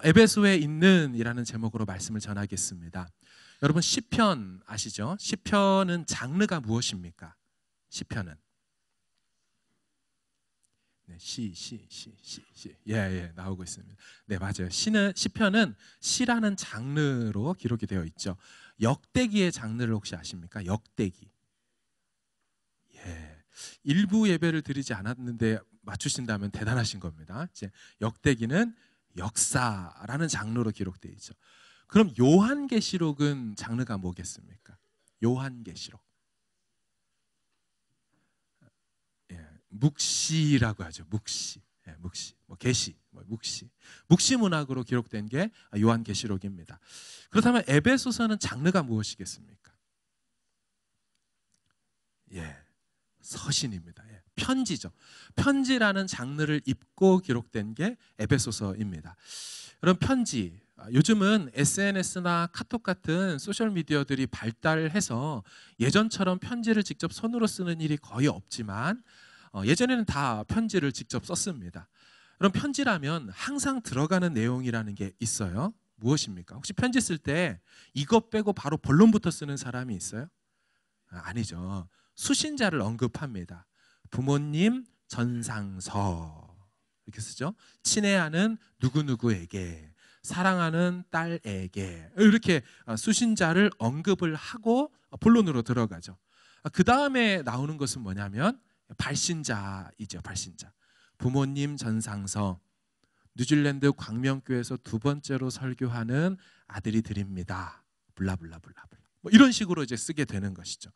에베소에 있는이라는 제목으로 말씀을 전하겠습니다. 여러분 시편 아시죠? 시편은 장르가 무엇입니까? 시편은 네, 예, 나오고 있습니다. 네, 맞아요. 시편은 시라는 장르로 기록이 되어 있죠. 역대기의 장르를 혹시 아십니까? 역대기. 예, 일부 예배를 드리지 않았는데 맞추신다면 대단하신 겁니다. 이제 역대기는 역사라는 장르로 기록되어 있죠. 그럼 요한계시록은 장르가 뭐겠습니까? 요한계시록. 예, 묵시라고 하죠. 묵시. 예, 묵시. 계시, 묵시. 묵시 문학으로 기록된 게 요한계시록입니다. 그렇다면 에베소서는 장르가 무엇이겠습니까? 예. 서신입니다. 예, 편지죠. 편지라는 장르를 입고 기록된 게 에베소서입니다. 여러분 편지, 요즘은 SNS나 카톡 같은 소셜미디어들이 발달해서 예전처럼 편지를 직접 손으로 쓰는 일이 거의 없지만 예전에는 다 편지를 직접 썼습니다. 그럼 편지라면 항상 들어가는 내용이라는 게 있어요. 무엇입니까? 혹시 편지 쓸 때 이것 빼고 바로 본론부터 쓰는 사람이 있어요? 아니죠. 수신자를 언급합니다. 부모님 전상서 이렇게 쓰죠. 친애하는 누구누구에게, 사랑하는 딸에게, 이렇게 수신자를 언급을 하고 본론으로 들어가죠. 그 다음에 나오는 것은 뭐냐면 발신자이죠. 발신자. 부모님 전상서, 뉴질랜드 광명교회에서 두 번째로 설교하는 아들이 드립니다. 블라블라블라블라. 이런 식으로 이제 쓰게 되는 것이죠.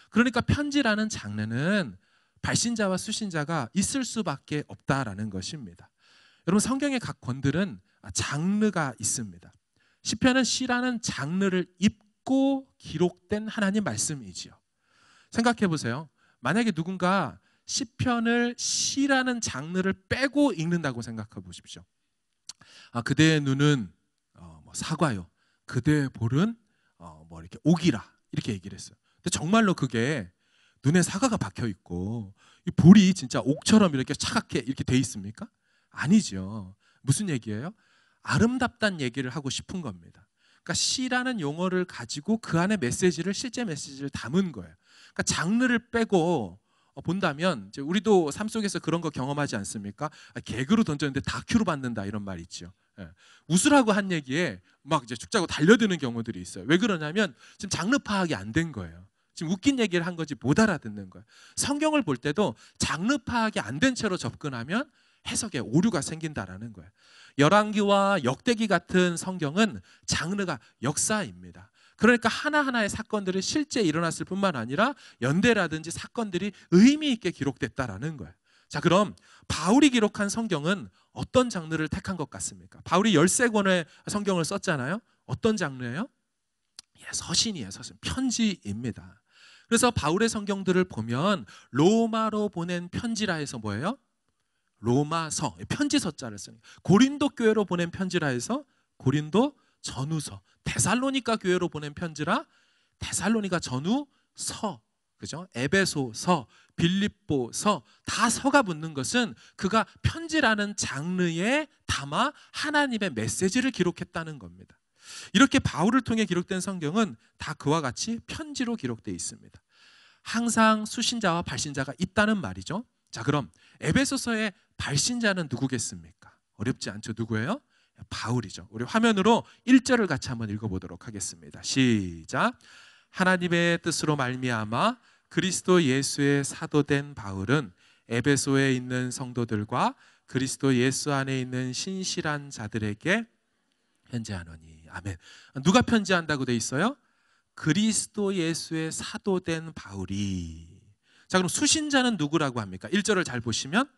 그러니까 편지라는 장르는 발신자와 수신자가 있을 수밖에 없다라는 것입니다. 여러분 성경의 각 권들은 장르가 있습니다. 시편은 시라는 장르를 입고 기록된 하나님 말씀이지요. 생각해 보세요. 만약에 누군가 시편을 시라는 장르를 빼고 읽는다고 생각해 보십시오. 그대의 눈은 사과요. 그대의 볼은 이렇게 옥이라 이렇게 얘기를 했어요. 근데 정말로 그게 눈에 사과가 박혀 있고 이 볼이 진짜 옥처럼 이렇게 차갑게 이렇게 돼 있습니까? 아니죠. 무슨 얘기예요? 아름답다는 얘기를 하고 싶은 겁니다. 그러니까 시라는 용어를 가지고 그 안에 메시지를 실제 메시지를 담은 거예요. 그러니까 장르를 빼고 본다면 이제 우리도 삶 속에서 그런 거 경험하지 않습니까? 개그로 던졌는데 다큐로 받는다 이런 말 있죠. 예. 웃으라고 한 얘기에 막 이제 죽자고 달려드는 경우들이 있어요. 왜 그러냐면 지금 장르 파악이 안 된 거예요. 지금 웃긴 얘기를 한 거지 못 알아듣는 거예요. 성경을 볼 때도 장르 파악이 안 된 채로 접근하면 해석에 오류가 생긴다라는 거예요. 열왕기와 역대기 같은 성경은 장르가 역사입니다. 그러니까 하나하나의 사건들이 실제 일어났을 뿐만 아니라 연대라든지 사건들이 의미 있게 기록됐다라는 거예요. 자, 그럼 바울이 기록한 성경은 어떤 장르를 택한 것 같습니까? 바울이 13권의 성경을 썼잖아요. 어떤 장르예요? 서신이에요. 서신. 편지입니다. 그래서 바울의 성경들을 보면 로마로 보낸 편지라 해서 뭐예요? 로마서, 편지서자를 쓰는. 고린도 교회로 보낸 편지라 해서 고린도 전후서. 데살로니가 교회로 보낸 편지라 데살로니가 전후서. 그죠? 에베소서, 빌립보서 다 서가 붙는 것은 그가 편지라는 장르에 담아 하나님의 메시지를 기록했다는 겁니다. 이렇게 바울을 통해 기록된 성경은 다 그와 같이 편지로 기록되어 있습니다. 항상 수신자와 발신자가 있다는 말이죠. 자, 그럼 에베소서의 발신자는 누구겠습니까? 어렵지 않죠. 누구예요? 바울이죠. 우리 화면으로 1절을 같이 한번 읽어보도록 하겠습니다. 시작. 하나님의 뜻으로 말미암아 그리스도 예수의 사도된 바울은 에베소에 있는 성도들과 그리스도 예수 안에 있는 신실한 자들에게 편지하노니. 아멘. 누가 편지한다고 돼 있어요? 그리스도 예수의 사도된 바울이. 자, 그럼 수신자는 누구라고 합니까? 1절을 잘 보시면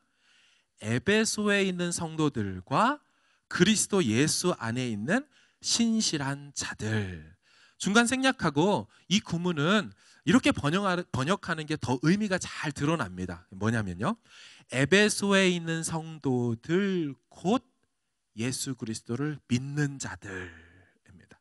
에베소에 있는 성도들과 그리스도 예수 안에 있는 신실한 자들. 중간 생략하고 이 구문은 이렇게 번역하는 게 더 의미가 잘 드러납니다. 뭐냐면요, 에베소에 있는 성도들 곧 예수 그리스도를 믿는 자들입니다.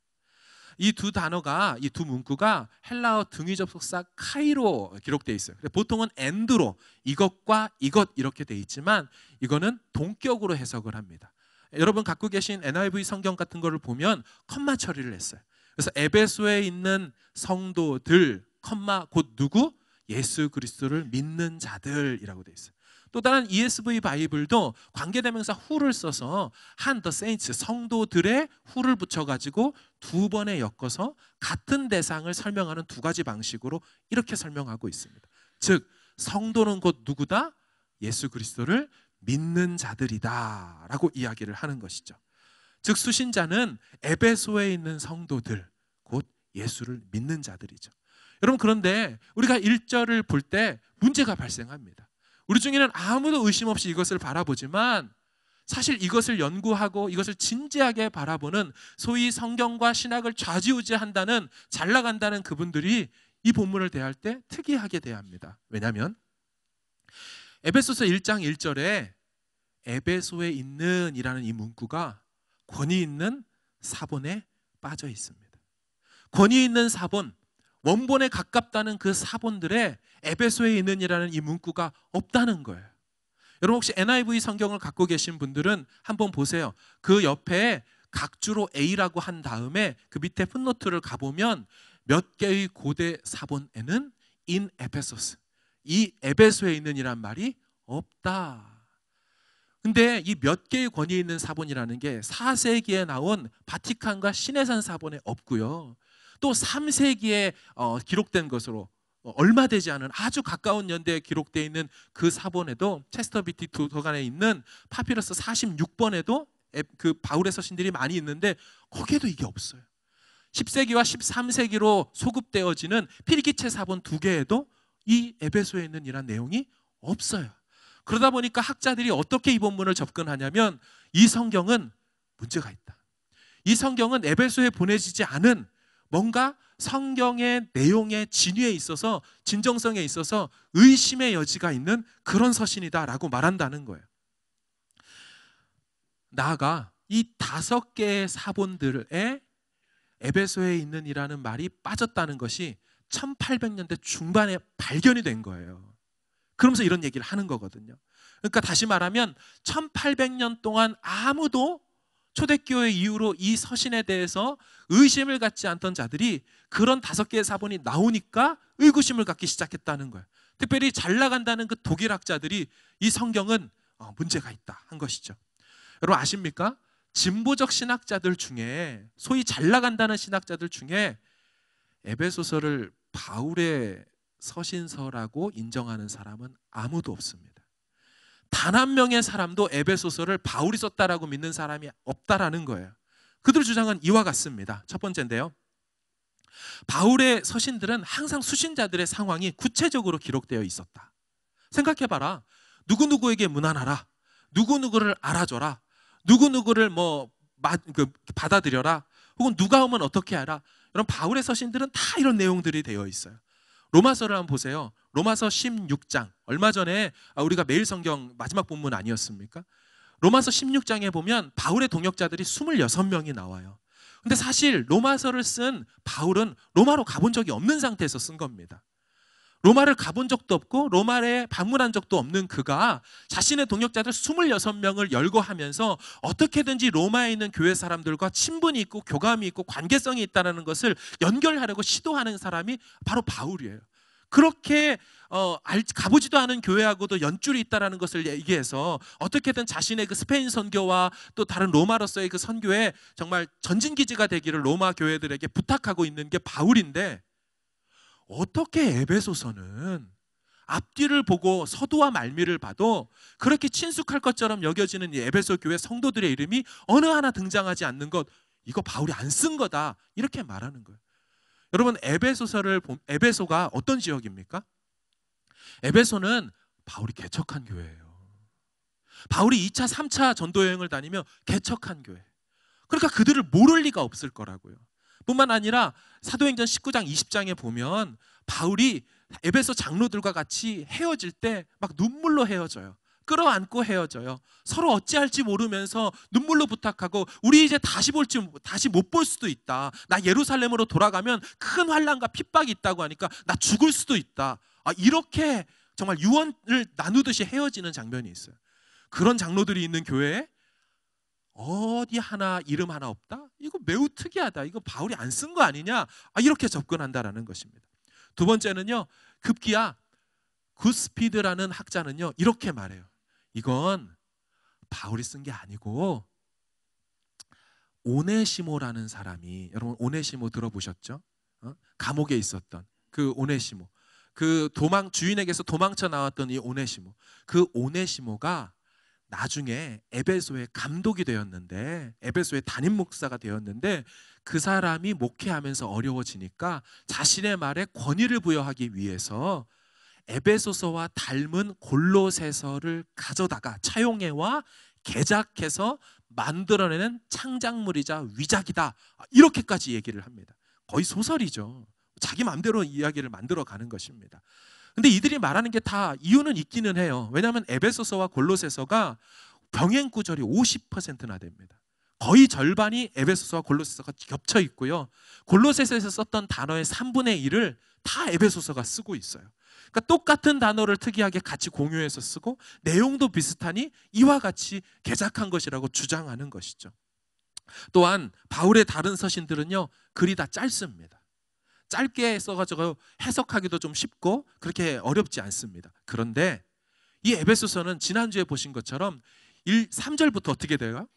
이 두 단어가, 이 두 문구가 헬라어 등위 접속사 카이로 기록되어 있어요. 보통은 엔드로, 이것과 이것 이렇게 되어 있지만 이거는 동격으로 해석을 합니다. 여러분 갖고 계신 NIV 성경 같은 거를 보면 컴마 처리를 했어요. 그래서 에베소에 있는 성도들, 컴마 곧 누구? 예수 그리스도를 믿는 자들이라고 되어 있어요. 또 다른 ESV 바이블도 관계대명사 who를 써서 한 the saints, 성도들의 who를 붙여가지고 두 번에 엮어서 같은 대상을 설명하는 두 가지 방식으로 이렇게 설명하고 있습니다. 즉 성도는 곧 누구다? 예수 그리스도를 믿는 자들이다 라고 이야기를 하는 것이죠. 즉 수신자는 에베소에 있는 성도들, 곧 예수를 믿는 자들이죠. 여러분 그런데 우리가 1절을 볼 때 문제가 발생합니다. 우리 중에는 아무도 의심 없이 이것을 바라보지만 사실 이것을 연구하고 이것을 진지하게 바라보는 소위 성경과 신학을 좌지우지한다는, 잘 나간다는 그분들이 이 본문을 대할 때 특이하게 대합니다. 왜냐하면 에베소서 1장 1절에 에베소에 있는 이라는 이 문구가 권위 있는 사본에 빠져 있습니다. 권위 있는 사본, 원본에 가깝다는 그 사본들에 에베소에 있는 이라는 이 문구가 없다는 거예요. 여러분 혹시 NIV 성경을 갖고 계신 분들은 한번 보세요. 그 옆에 각주로 A라고 한 다음에 그 밑에 풋노트를 가보면 몇 개의 고대 사본에는 in Ephesus, 이 에베소에 있는 이란 말이 없다. 근데 이 몇 개의 권위 있는 사본이라는 게 4세기에 나온 바티칸과 시내산 사본에 없고요. 또 3세기에 기록된 것으로 얼마 되지 않은 아주 가까운 연대에 기록되어 있는 그 사본에도 체스터비티 도서관에 있는 파피러스 46번에도 그 바울의 서신들이 많이 있는데 거기에도 이게 없어요. 10세기와 13세기로 소급되어지는 필기체 사본 2개에도 이 에베소에 있는 이란 내용이 없어요. 그러다 보니까 학자들이 어떻게 이 본문을 접근하냐면 이 성경은 문제가 있다. 이 성경은 에베소에 보내지지 않은 뭔가 성경의 내용의 진위에 있어서, 진정성에 있어서 의심의 여지가 있는 그런 서신이다라고 말한다는 거예요. 나아가 이 5개의 사본들에 에베소에 있는 이라는 말이 빠졌다는 것이 1800년대 중반에 발견이 된 거예요. 그러면서 이런 얘기를 하는 거거든요. 그러니까 다시 말하면 1800년 동안 아무도 초대교회 이후로 이 서신에 대해서 의심을 갖지 않던 자들이 그런 5개의 사본이 나오니까 의구심을 갖기 시작했다는 거예요. 특별히 잘 나간다는 그 독일 학자들이 이 성경은 문제가 있다 한 것이죠. 여러분 아십니까? 진보적 신학자들 중에, 소위 잘 나간다는 신학자들 중에 에베소서를 바울의 서신서라고 인정하는 사람은 아무도 없습니다. 단 한 명의 사람도 에베소서를 바울이 썼다라고 믿는 사람이 없다라는 거예요. 그들 주장은 이와 같습니다. 첫 번째인데요, 바울의 서신들은 항상 수신자들의 상황이 구체적으로 기록되어 있었다. 생각해봐라. 누구누구에게 문안하라, 누구누구를 알아줘라, 누구누구를 받아들여라, 혹은 누가 오면 어떻게 하라. 이런 바울의 서신들은 다 이런 내용들이 되어 있어요. 로마서를 한번 보세요. 로마서 16장, 얼마 전에 우리가 매일 성경 마지막 본문 아니었습니까? 로마서 16장에 보면 바울의 동역자들이 26명이 나와요. 근데 사실 로마서를 쓴 바울은 로마로 가본 적이 없는 상태에서 쓴 겁니다. 로마를 가본 적도 없고 로마에 방문한 적도 없는 그가 자신의 동역자들 26명을 열거하면서 어떻게든지 로마에 있는 교회 사람들과 친분이 있고 교감이 있고 관계성이 있다는 것을 연결하려고 시도하는 사람이 바로 바울이에요. 그렇게 가보지도 않은 교회하고도 연줄이 있다는 것을 얘기해서 어떻게든 자신의 그 스페인 선교와 또 다른 로마로서의 그 선교에 정말 전진기지가 되기를 로마 교회들에게 부탁하고 있는 게 바울인데, 어떻게 에베소서는 앞뒤를 보고 서두와 말미를 봐도 그렇게 친숙할 것처럼 여겨지는 이 에베소 교회 성도들의 이름이 어느 하나 등장하지 않는 것, 이거 바울이 안 쓴 거다, 이렇게 말하는 거예요. 여러분 에베소가 어떤 지역입니까? 에베소는 바울이 개척한 교회예요. 바울이 2차 3차 전도 여행을 다니며 개척한 교회. 그러니까 그들을 모를 리가 없을 거라고요. 뿐만 아니라 사도행전 19장 20장에 보면 바울이 에베소 장로들과 같이 헤어질 때 막 눈물로 헤어져요. 끌어안고 헤어져요. 서로 어찌할지 모르면서 눈물로 부탁하고, 우리 이제 다시 못 볼 수도 있다. 나 예루살렘으로 돌아가면 큰 환난과 핍박이 있다고 하니까 나 죽을 수도 있다. 이렇게 정말 유언을 나누듯이 헤어지는 장면이 있어요. 그런 장로들이 있는 교회에 어디 하나 이름 하나 없다? 이거 매우 특이하다. 이거 바울이 안 쓴 거 아니냐? 이렇게 접근한다라는 것입니다. 두 번째는요. 급기야 굿스피드라는 학자는요. 이렇게 말해요. 이건 바울이 쓴 게 아니고 오네시모라는 사람이, 여러분 오네시모 들어보셨죠? 감옥에 있었던 그 오네시모, 그 주인에게서 도망쳐 나왔던 이 오네시모, 그 오네시모가 나중에 에베소의 감독이 되었는데, 에베소의 담임 목사가 되었는데, 그 사람이 목회하면서 어려워지니까 자신의 말에 권위를 부여하기 위해서 에베소서와 닮은 골로새서를 가져다가 차용해와 개작해서 만들어내는 창작물이자 위작이다, 이렇게까지 얘기를 합니다. 거의 소설이죠. 자기 마음대로 이야기를 만들어가는 것입니다. 근데 이들이 말하는 게 다 이유는 있기는 해요. 왜냐하면 에베소서와 골로새서가 병행 구절이 50%나 됩니다. 거의 절반이 에베소서와 골로새서가 겹쳐 있고요. 골로새서에서 썼던 단어의 3분의 1을 다 에베소서가 쓰고 있어요. 그러니까 똑같은 단어를 특이하게 같이 공유해서 쓰고 내용도 비슷하니 이와 같이 개작한 것이라고 주장하는 것이죠. 또한 바울의 다른 서신들은요, 글이 다 짧습니다. 짧게 써가지고 해석하기도 좀 쉽고 그렇게 어렵지 않습니다. 그런데 이 에베소서는 지난주에 보신 것처럼 3절부터 어떻게 돼요?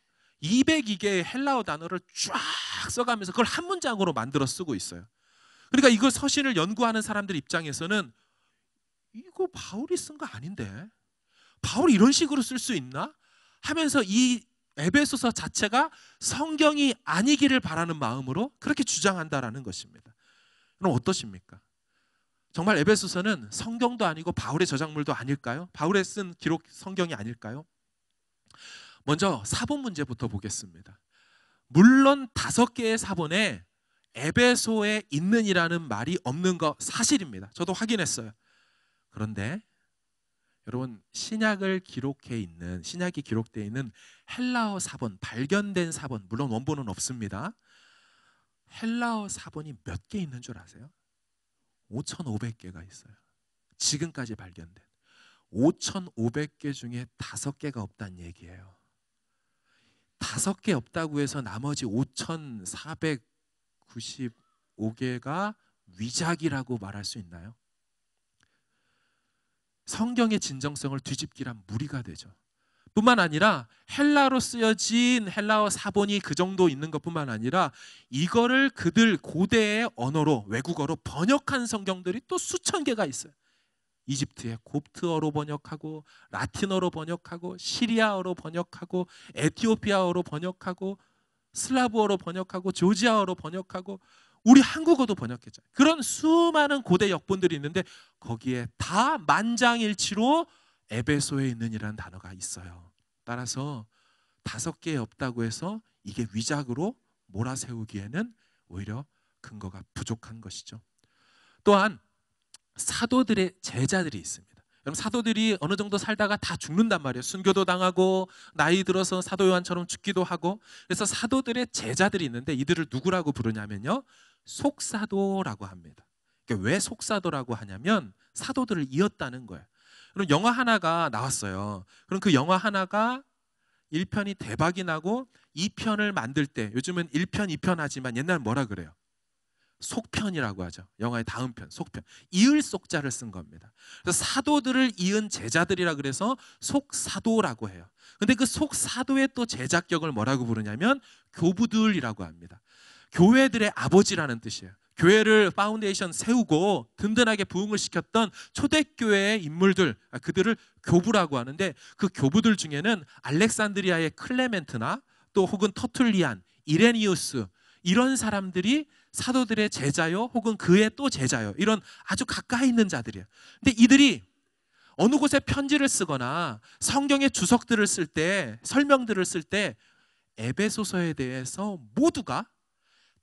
202개의 헬라어 단어를 쫙 써가면서 그걸 한 문장으로 만들어 쓰고 있어요. 그러니까 이걸 서신을 연구하는 사람들 입장에서는 이거 바울이 쓴 거 아닌데 바울이 이런 식으로 쓸 수 있나? 하면서 이 에베소서 자체가 성경이 아니기를 바라는 마음으로 그렇게 주장한다라는 것입니다. 그럼 어떠십니까? 정말 에베소서는 성경도 아니고 바울의 저작물도 아닐까요? 바울의 쓴 기록 성경이 아닐까요? 먼저 사본 문제부터 보겠습니다. 물론 5개의 사본에 에베소에 있는이라는 말이 없는 거 사실입니다. 저도 확인했어요. 그런데 여러분, 신약이 기록되어 있는 헬라어 사본, 발견된 사본, 물론 원본은 없습니다. 헬라어 사본이 몇 개 있는 줄 아세요? 5,500개가 있어요. 지금까지 발견된 5,500개 중에 5개가 없다는 얘기예요. 5개 없다고 해서 나머지 5,495개가 위작이라고 말할 수 있나요? 성경의 진정성을 뒤집기란 무리가 되죠. 뿐만 아니라 헬라로 쓰여진 헬라어 사본이 그 정도 있는 것뿐만 아니라 이거를 그들 고대의 언어로, 외국어로 번역한 성경들이 또 수천 개가 있어요. 이집트의 곱트어로 번역하고, 라틴어로 번역하고, 시리아어로 번역하고, 에티오피아어로 번역하고, 슬라브어로 번역하고, 조지아어로 번역하고, 우리 한국어도 번역했잖아요. 그런 수많은 고대 역본들이 있는데 거기에 다 만장일치로 에베소에 있는이라는 단어가 있어요. 따라서 5개 없다고 해서 이게 위작으로 몰아세우기에는 오히려 근거가 부족한 것이죠. 또한 사도들의 제자들이 있습니다. 여러분, 사도들이 어느 정도 살다가 다 죽는단 말이에요. 순교도 당하고 나이 들어서 사도 요한처럼 죽기도 하고. 그래서 사도들의 제자들이 있는데 이들을 누구라고 부르냐면요, 속사도라고 합니다. 그러니까 왜 속사도라고 하냐면 사도들을 이었다는 거예요. 그럼 영화 하나가 나왔어요. 그럼 그 영화 하나가 1편이 대박이 나고 2편을 만들 때, 요즘은 1편, 2편 하지만 옛날엔 뭐라 그래요? 속편이라고 하죠. 영화의 다음 편, 속편. 이을 속자를 쓴 겁니다. 그래서 사도들을 이은 제자들이라 그래서 속사도라고 해요. 근데 그 속사도의 또 제자격을 뭐라고 부르냐면 교부들이라고 합니다. 교회들의 아버지라는 뜻이에요. 교회를 파운데이션 세우고 든든하게 부흥을 시켰던 초대교회의 인물들, 그들을 교부라고 하는데, 그 교부들 중에는 알렉산드리아의 클레멘트나 또 혹은 터툴리안, 이레니우스, 이런 사람들이 사도들의 제자요 혹은 그의 또 제자요, 이런 아주 가까이 있는 자들이에요. 근데 이들이 어느 곳에 편지를 쓰거나 성경의 주석들을 쓸 때, 설명들을 쓸 때 에베소서에 대해서 모두가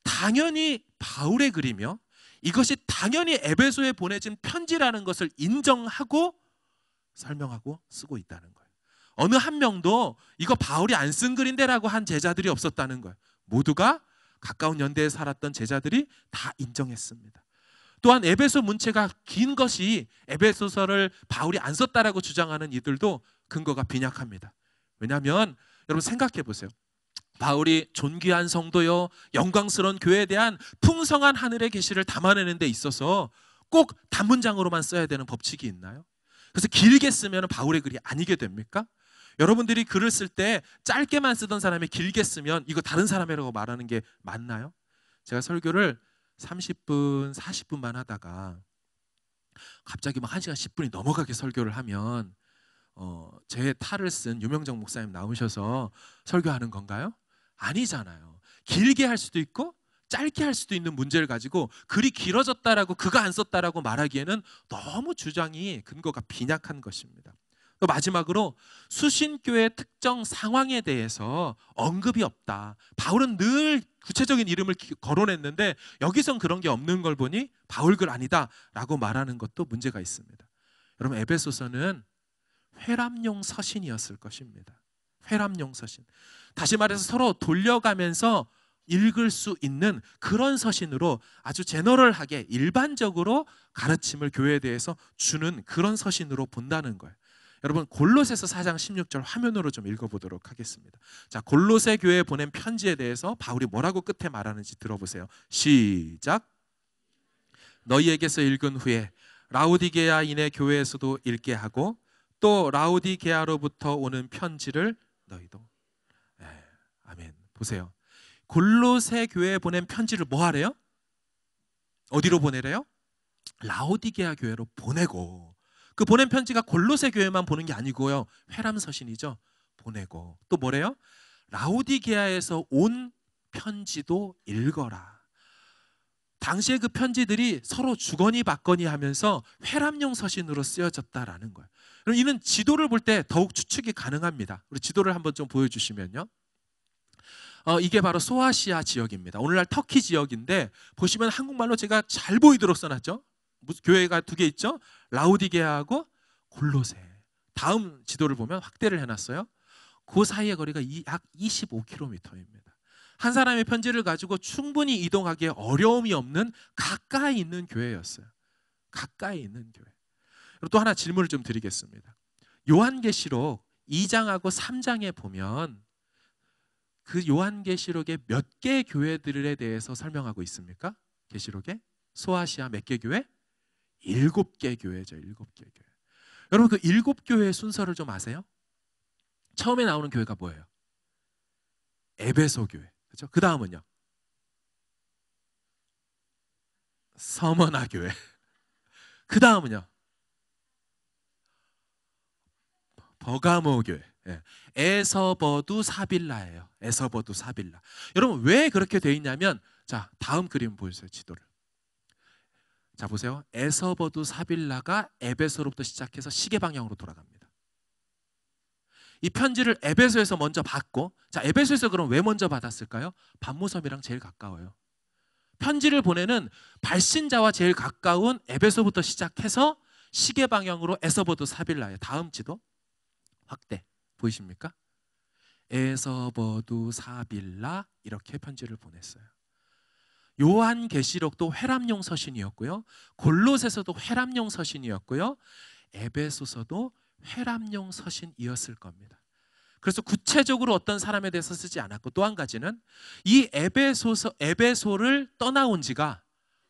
당연히 바울의 글이며 이것이 당연히 에베소에 보내진 편지라는 것을 인정하고 설명하고 쓰고 있다는 거예요. 어느 한 명도 이거 바울이 안 쓴 글인데라고 한 제자들이 없었다는 거예요. 모두가 가까운 연대에 살았던 제자들이 다 인정했습니다. 또한 에베소 문체가 긴 것이 에베소서를 바울이 안 썼다라고 주장하는 이들도 근거가 빈약합니다. 왜냐하면 여러분 생각해 보세요. 바울이 존귀한 성도요 영광스러운 교회에 대한 풍성한 하늘의 계시를 담아내는 데 있어서 꼭 단문장으로만 써야 되는 법칙이 있나요? 그래서 길게 쓰면 바울의 글이 아니게 됩니까? 여러분들이 글을 쓸 때 짧게만 쓰던 사람이 길게 쓰면 이거 다른 사람이라고 말하는 게 맞나요? 제가 설교를 30분, 40분만 하다가 갑자기 막 1시간 10분이 넘어가게 설교를 하면 제 탈을 쓴 유명정 목사님 나오셔서 설교하는 건가요? 아니잖아요. 길게 할 수도 있고 짧게 할 수도 있는 문제를 가지고 글이 길어졌다라고 그가 안 썼다라고 말하기에는 너무 주장이 근거가 빈약한 것입니다. 또 마지막으로 수신교의 특정 상황에 대해서 언급이 없다. 바울은 늘 구체적인 이름을 거론했는데 여기선 그런 게 없는 걸 보니 바울 글 아니다라고 말하는 것도 문제가 있습니다. 여러분 에베소서는 회람용 서신이었을 것입니다. 회람용 서신. 다시 말해서 서로 돌려가면서 읽을 수 있는 그런 서신으로 아주 제너럴하게 일반적으로 가르침을 교회에 대해서 주는 그런 서신으로 본다는 거예요. 여러분 골로새서 4장 16절 화면으로 좀 읽어보도록 하겠습니다. 자, 골로새 교회에 보낸 편지에 대해서 바울이 뭐라고 끝에 말하는지 들어보세요. 시작. 너희에게서 읽은 후에 라오디게아인의 교회에서도 읽게 하고 또 라오디게아로부터 오는 편지를 너희도. 아멘. 보세요. 골로새 교회에 보낸 편지를 뭐 하래요? 어디로 보내래요? 라오디게아 교회로 보내고, 그 보낸 편지가 골로새 교회만 보는 게 아니고요, 회람서신이죠. 보내고 또 뭐래요? 라오디게아에서 온 편지도 읽어라. 당시에 그 편지들이 서로 주거니 받거니 하면서 회람용 서신으로 쓰여졌다라는 거예요. 그럼 이는 지도를 볼 때 더욱 추측이 가능합니다. 우리 지도를 한번 좀 보여주시면요. 이게 바로 소아시아 지역입니다. 오늘날 터키 지역인데 보시면 한국말로 제가 잘 보이도록 써놨죠. 교회가 2개 있죠. 라오디게아하고 골로새. 다음 지도를 보면 확대를 해놨어요. 그 사이의 거리가 약 25km입니다. 한 사람의 편지를 가지고 충분히 이동하기에 어려움이 없는 가까이 있는 교회였어요. 가까이 있는 교회. 그리고 또 하나 질문을 좀 드리겠습니다. 요한계시록 2장하고 3장에 보면 그 요한계시록의 몇 개 교회들에 대해서 설명하고 있습니까? 계시록에 소아시아 몇 개 교회? 7개 교회죠. 7개 교회. 여러분 그 7교회의 순서를 좀 아세요? 처음에 나오는 교회가 뭐예요? 에베소 교회. 그렇죠? 그 다음은요? 서머나 교회. 그 다음은요? 버가모 교회. 에서버두 사빌라예요. 에서버두 사빌라. 여러분 왜 그렇게 돼 있냐면, 자 다음 그림 보여주세요. 지도를. 자 보세요. 에서버두 사빌라가 에베소로부터 시작해서 시계 방향으로 돌아갑니다. 이 편지를 에베소에서 먼저 받고, 자 에베소에서 그럼 왜 먼저 받았을까요? 반모섬이랑 제일 가까워요. 편지를 보내는 발신자와 제일 가까운 에베소부터 시작해서 시계 방향으로 에서버두 사빌라예요. 다음 지도 확대 보이십니까? 에서버두 사빌라 이렇게 편지를 보냈어요. 요한계시록도 회람용 서신이었고요, 골로새서도 회람용 서신이었고요, 에베소서도 회람용 서신이었을 겁니다. 그래서 구체적으로 어떤 사람에 대해서 쓰지 않았고, 또 한 가지는 이 에베소를 떠나온 지가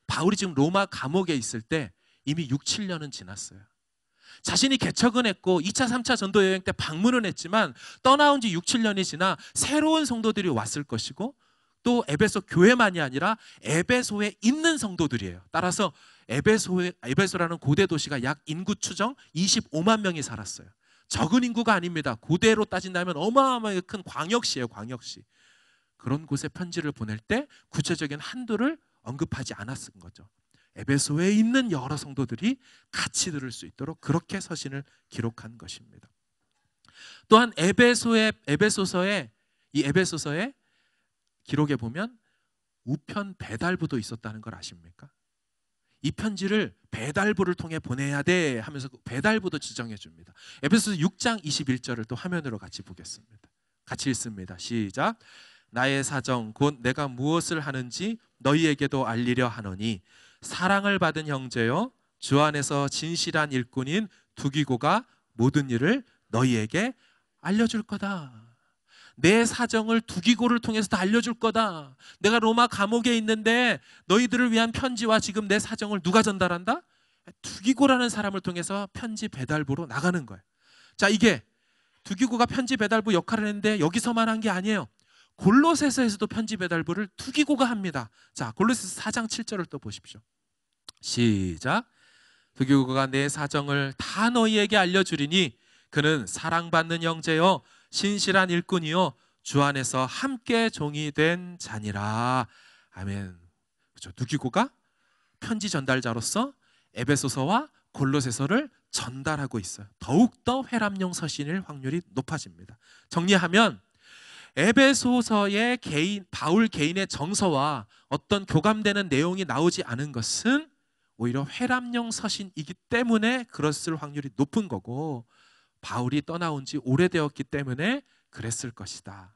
바울이 지금 로마 감옥에 있을 때 이미 6, 7년은 지났어요. 자신이 개척은 했고 2차, 3차 전도 여행 때 방문은 했지만 떠나온 지 6, 7년이 지나 새로운 성도들이 왔을 것이고, 또 에베소 교회만이 아니라 에베소에 있는 성도들이에요. 따라서 에베소라는 고대 도시가 약 인구 추정 25만 명이 살았어요. 적은 인구가 아닙니다. 고대로 따진다면 어마어마하게 큰 광역시예요. 광역시. 그런 곳에 편지를 보낼 때 구체적인 한도를 언급하지 않았은 거죠. 에베소에 있는 여러 성도들이 같이 들을 수 있도록 그렇게 서신을 기록한 것입니다. 또한 에베소서의 기록에 보면 우편 배달부도 있었다는 걸 아십니까? 이 편지를 배달부를 통해 보내야 돼 하면서 배달부도 지정해 줍니다. 에베소서 6장 21절을 또 화면으로 같이 보겠습니다. 같이 읽습니다. 시작. 나의 사정 곧 내가 무엇을 하는지 너희에게도 알리려 하노니 사랑을 받은 형제여, 주 안에서 진실한 일꾼인 두기고가 모든 일을 너희에게 알려줄 거다. 내 사정을 두기고를 통해서 다 알려줄 거다. 내가 로마 감옥에 있는데 너희들을 위한 편지와 지금 내 사정을 누가 전달한다? 두기고라는 사람을 통해서 편지 배달부로 나가는 거예요. 자, 이게 두기고가 편지 배달부 역할을 했는데 여기서만 한 게 아니에요. 골로새서에서도 편지 배달부를 두기고가 합니다. 자, 골로새서 4장 7절을 또 보십시오. 시작. 두기고가 내 사정을 다 너희에게 알려주리니 그는 사랑받는 형제여 신실한 일꾼이요 주 안에서 함께 종이 된 자니라. 아멘. 그렇죠. 두기고가 편지 전달자로서 에베소서와 골로새서를 전달하고 있어요. 더욱더 회람용 서신일 확률이 높아집니다. 정리하면 에베소서의 바울 개인의 정서와 어떤 교감되는 내용이 나오지 않은 것은 오히려 회람용 서신이기 때문에 그랬을 확률이 높은 거고, 바울이 떠나온 지 오래되었기 때문에 그랬을 것이다.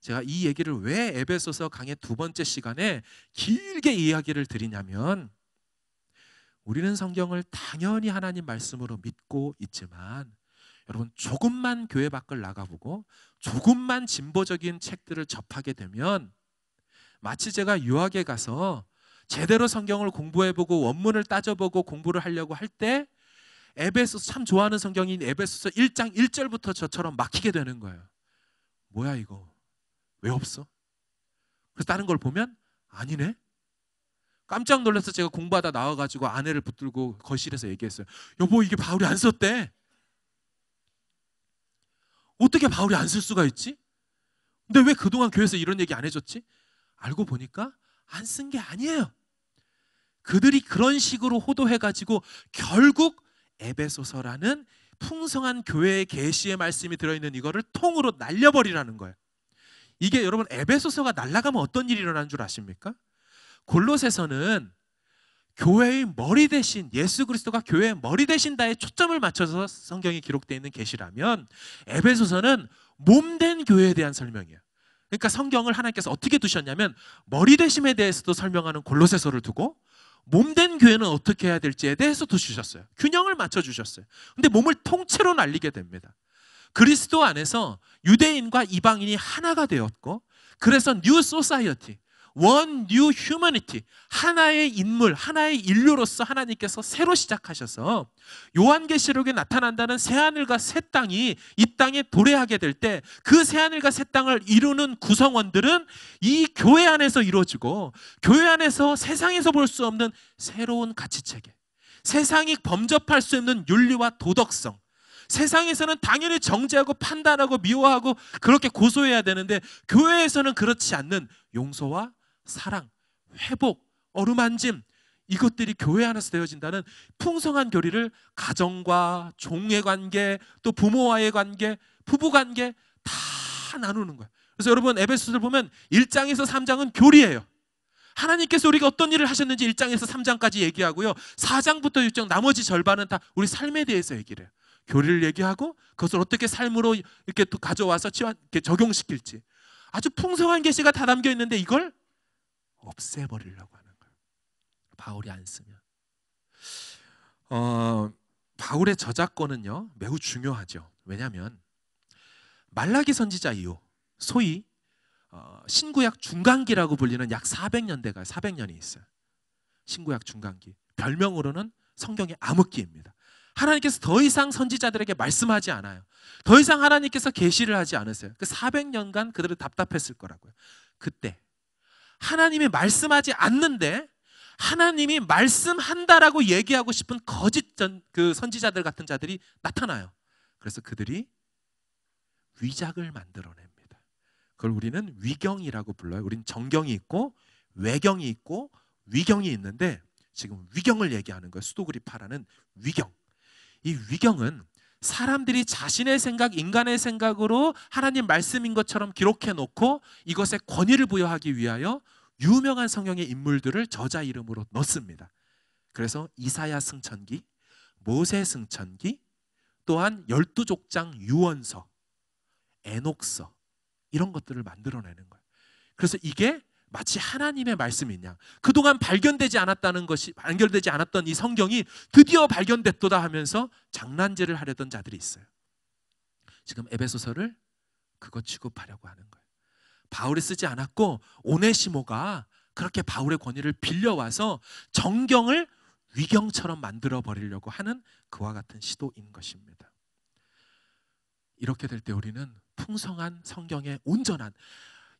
제가 이 얘기를 왜 에베소서 강의 2번째 시간에 길게 이야기를 드리냐면, 우리는 성경을 당연히 하나님 말씀으로 믿고 있지만 여러분, 조금만 교회 밖을 나가보고 조금만 진보적인 책들을 접하게 되면 마치 제가 유학에 가서 제대로 성경을 공부해보고 원문을 따져보고 공부를 하려고 할 때 에베소서, 참 좋아하는 성경인 에베소서 1장 1절부터 저처럼 막히게 되는 거예요. 뭐야 이거? 왜 없어? 그래서 다른 걸 보면 아니네? 깜짝 놀라서 제가 공부하다 나와가지고 아내를 붙들고 거실에서 얘기했어요. 여보, 이게 바울이 안 썼대. 어떻게 바울이 안 쓸 수가 있지? 근데 왜 그동안 교회에서 이런 얘기 안 해줬지? 알고 보니까 안 쓴 게 아니에요. 그들이 그런 식으로 호도해가지고 결국 에베소서라는 풍성한 교회의 계시의 말씀이 들어있는 이거를 통으로 날려버리라는 거예요. 이게 여러분, 에베소서가 날아가면 어떤 일이 일어나는 줄 아십니까? 골로새서는 교회의 머리 대신, 예수 그리스도가 교회의 머리 되신다에 초점을 맞춰서 성경이 기록되어 있는 계시라면, 에베소서는 몸된 교회에 대한 설명이에요. 그러니까 성경을 하나님께서 어떻게 두셨냐면 머리 되심에 대해서도 설명하는 골로새서를 두고 몸된 교회는 어떻게 해야 될지에 대해서 두셨어요. 균형을 맞춰주셨어요. 근데 몸을 통째로 날리게 됩니다. 그리스도 안에서 유대인과 이방인이 하나가 되었고, 그래서 뉴 소사이어티, 원 뉴 휴머니티, 하나의 인물, 하나의 인류로서 하나님께서 새로 시작하셔서 요한계시록에 나타난다는 새하늘과 새 땅이 이 땅에 도래하게 될 때 그 새하늘과 새 땅을 이루는 구성원들은 이 교회 안에서 이루어지고, 교회 안에서 세상에서 볼 수 없는 새로운 가치체계, 세상이 범접할 수 없는 윤리와 도덕성, 세상에서는 당연히 정죄하고 판단하고 미워하고 그렇게 고소해야 되는데 교회에서는 그렇지 않는 용서와 사랑, 회복, 어루만짐, 이것들이 교회 안에서 되어진다는 풍성한 교리를 가정과 종의 관계, 또 부모와의 관계, 부부 관계 다 나누는 거예요. 그래서 여러분, 에베소서를 보면 1장에서 3장은 교리예요. 하나님께서 우리가 어떤 일을 하셨는지 1장에서 3장까지 얘기하고요, 4장부터 6장 나머지 절반은 다 우리 삶에 대해서 얘기를 해요. 교리를 얘기하고 그것을 어떻게 삶으로 이렇게 또 가져와서 이렇게 적용시킬지, 아주 풍성한 계시가 다 담겨 있는데 이걸 없애버리려고 하는 거예요. 바울이 안 쓰면. 바울의 저작권은요 매우 중요하죠. 왜냐하면 말라기 선지자 이후 소위 신구약 중간기라고 불리는 약 400년대가 400년이 있어요. 신구약 중간기, 별명으로는 성경의 암흑기입니다. 하나님께서 더 이상 선지자들에게 말씀하지 않아요. 더 이상 하나님께서 계시를 하지 않으세요. 그 400년간 그들은 답답했을 거라고요. 그때 하나님이 말씀하지 않는데 하나님이 말씀한다라고 얘기하고 싶은 거짓 그 선지자들 같은 자들이 나타나요. 그래서 그들이 위작을 만들어냅니다. 그걸 우리는 위경이라고 불러요. 우리는 정경이 있고 외경이 있고 위경이 있는데 지금 위경을 얘기하는 거예요. 수도그리파라는 위경. 이 위경은 사람들이 자신의 생각, 인간의 생각으로 하나님 말씀인 것처럼 기록해 놓고 이것에 권위를 부여하기 위하여 유명한 성경의 인물들을 저자 이름으로 넣습니다. 그래서 이사야 승천기, 모세 승천기, 또한 12족장 유언서, 에녹서, 이런 것들을 만들어내는 거예요. 그래서 이게 마치 하나님의 말씀이냐, 그동안 발견되지 않았던 이 성경이 드디어 발견됐도다 하면서 장난질을 하려던 자들이 있어요. 지금 에베소서를 그거 취급하려고 하는 거예요. 바울이 쓰지 않았고 오네시모가 그렇게 바울의 권위를 빌려와서 정경을 위경처럼 만들어 버리려고 하는 그와 같은 시도인 것입니다. 이렇게 될 때 우리는 풍성한 성경의 온전한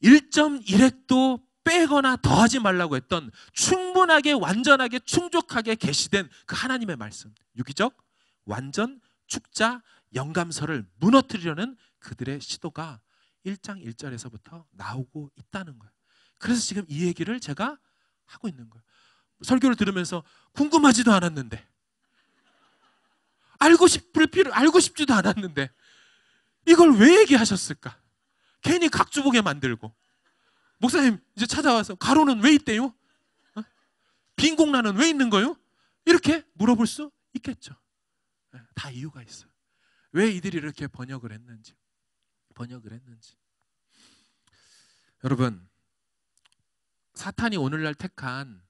1.1획도 빼거나 더하지 말라고 했던 충분하게 완전하게 충족하게 계시된 그 하나님의 말씀, 유기적 완전 축자 영감서를 무너뜨리려는 그들의 시도가 1장 1절에서부터 나오고 있다는 거예요. 그래서 지금 이 얘기를 제가 하고 있는 거예요. 설교를 들으면서 궁금하지도 않았는데, 알고 싶지도 않았는데 이걸 왜 얘기하셨을까? 괜히 각주보게 만들고, 목사님 이제 찾아와서 가로는 왜 있대요? 빈 공란은 왜 있는 거요? 이렇게 물어볼 수 있겠죠. 다 이유가 있어요. 왜 이들이 이렇게 번역을 했는지. 여러분, 사탄이 오늘날 택한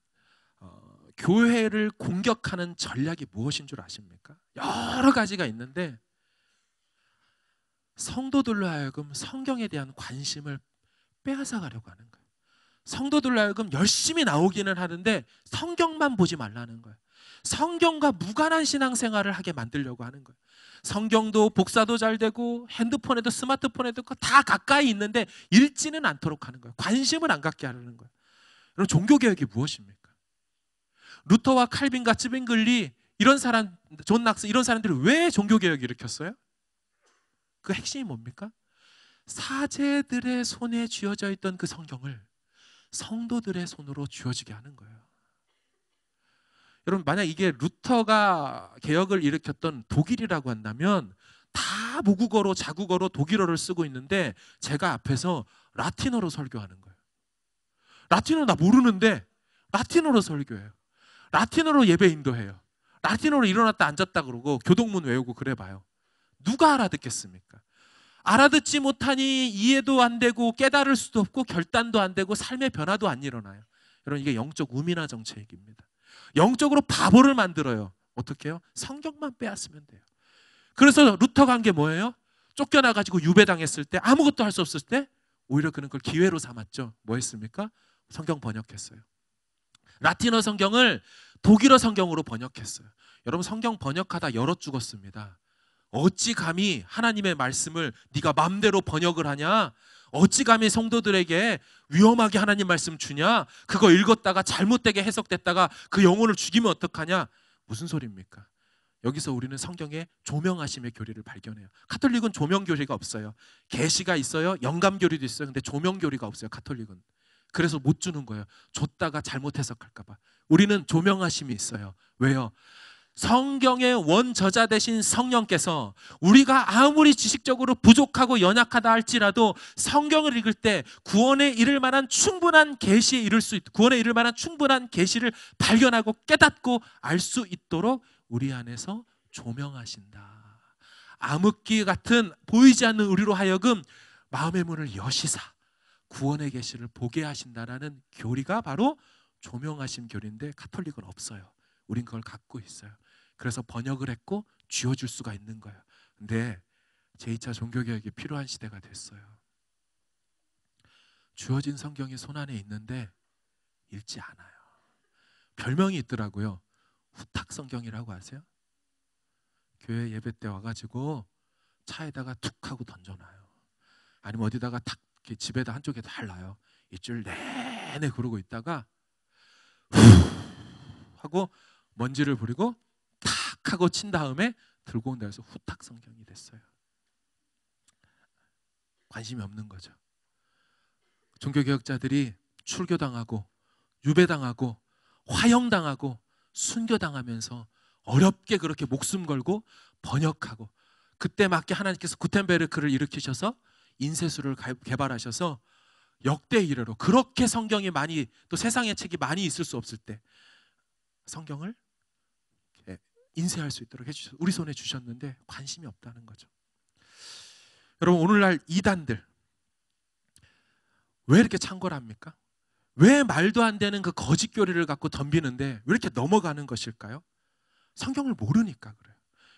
교회를 공격하는 전략이 무엇인 줄 아십니까? 여러 가지가 있는데 성도들로 하여금 성경에 대한 관심을 빼앗아 가려고 하는 거예요. 성도들로 하여금 열심히 나오기는 하는데 성경만 보지 말라는 거예요. 성경과 무관한 신앙생활을 하게 만들려고 하는 거예요. 성경도 복사도 잘 되고 핸드폰에도 스마트폰에도 다 가까이 있는데 읽지는 않도록 하는 거예요. 관심을 안 갖게 하려는 거예요. 그럼 종교개혁이 무엇입니까? 루터와 칼빈과 츠빙글리 이런 사람, 존 낙스 이런 사람들이 왜 종교개혁을 일으켰어요? 그 핵심이 뭡니까? 사제들의 손에 쥐어져 있던 그 성경을 성도들의 손으로 쥐어지게 하는 거예요. 여러분, 만약 이게 루터가 개혁을 일으켰던 독일이라고 한다면 다 모국어로 자국어로 독일어를 쓰고 있는데 제가 앞에서 라틴어로 설교하는 거예요. 라틴어 나 모르는데 라틴어로 설교해요. 라틴어로 예배 인도해요. 라틴어로 일어났다 앉았다 그러고 교동문 외우고 그래봐요. 누가 알아듣겠습니까? 알아듣지 못하니 이해도 안 되고 깨달을 수도 없고 결단도 안 되고 삶의 변화도 안 일어나요. 여러분, 이게 영적 우민화 정책입니다. 영적으로 바보를 만들어요. 어떻게 해요? 성경만 빼앗으면 돼요. 그래서 루터가 한 게 뭐예요? 쫓겨나가지고 유배당했을 때, 아무것도 할 수 없을 때 오히려 그는 그걸 기회로 삼았죠. 뭐 했습니까? 성경 번역했어요. 라틴어 성경을 독일어 성경으로 번역했어요. 여러분, 성경 번역하다 열어 죽었습니다. 어찌 감히 하나님의 말씀을 네가 마음대로 번역을 하냐? 어찌 감히 성도들에게 위험하게 하나님 말씀 주냐? 그거 읽었다가 잘못되게 해석됐다가 그 영혼을 죽이면 어떡하냐? 무슨 소리입니까? 여기서 우리는 성경의 조명하심의 교리를 발견해요. 가톨릭은 조명 교리가 없어요. 계시가 있어요. 영감 교리도 있어요. 근데 조명 교리가 없어요. 가톨릭은. 그래서 못 주는 거예요. 줬다가 잘못 해석할까 봐. 우리는 조명하심이 있어요. 왜요? 성경의 원저자 되신 성령께서 우리가 아무리 지식적으로 부족하고 연약하다 할지라도 성경을 읽을 때 구원에 이를 만한 충분한 계시에 이를 수 있고 구원에 이를 만한 충분한 계시를 발견하고 깨닫고 알 수 있도록 우리 안에서 조명하신다. 암흑기 같은 보이지 않는 우리로 하여금 마음의 문을 여시사 구원의 계시를 보게 하신다라는 교리가 바로 조명하심 교리인데 가톨릭은 없어요. 우린 그걸 갖고 있어요. 그래서 번역을 했고 쥐어줄 수가 있는 거예요. 근데 제2차 종교개혁이 필요한 시대가 됐어요. 주어진 성경이 손안에 있는데 읽지 않아요. 별명이 있더라고요. 후탁 성경이라고 아세요? 교회 예배 때 와가지고 차에다가 툭 하고 던져놔요. 아니면 어디다가 탁 이렇게 집에다 한쪽에 달라요. 일주일 내내 그러고 있다가 후 하고 먼지를 부리고 탁 하고 친 다음에 들고 온다 해서 후탁 성경이 됐어요. 관심이 없는 거죠. 종교개혁자들이 출교당하고 유배당하고 화형당하고 순교당하면서 어렵게 그렇게 목숨 걸고 번역하고 그때 맞게 하나님께서 구텐베르크를 일으키셔서 인쇄술을 개발하셔서 역대 이래로 그렇게 성경이 많이 또 세상의 책이 많이 있을 수 없을 때 성경을 인쇄할 수 있도록 해주셔서 우리 손에 주셨는데 관심이 없다는 거죠. 여러분, 오늘날 이단들 왜 이렇게 창궐합니까? 왜 말도 안 되는 그 거짓 교리를 갖고 덤비는데 왜 이렇게 넘어가는 것일까요? 성경을 모르니까 그래요.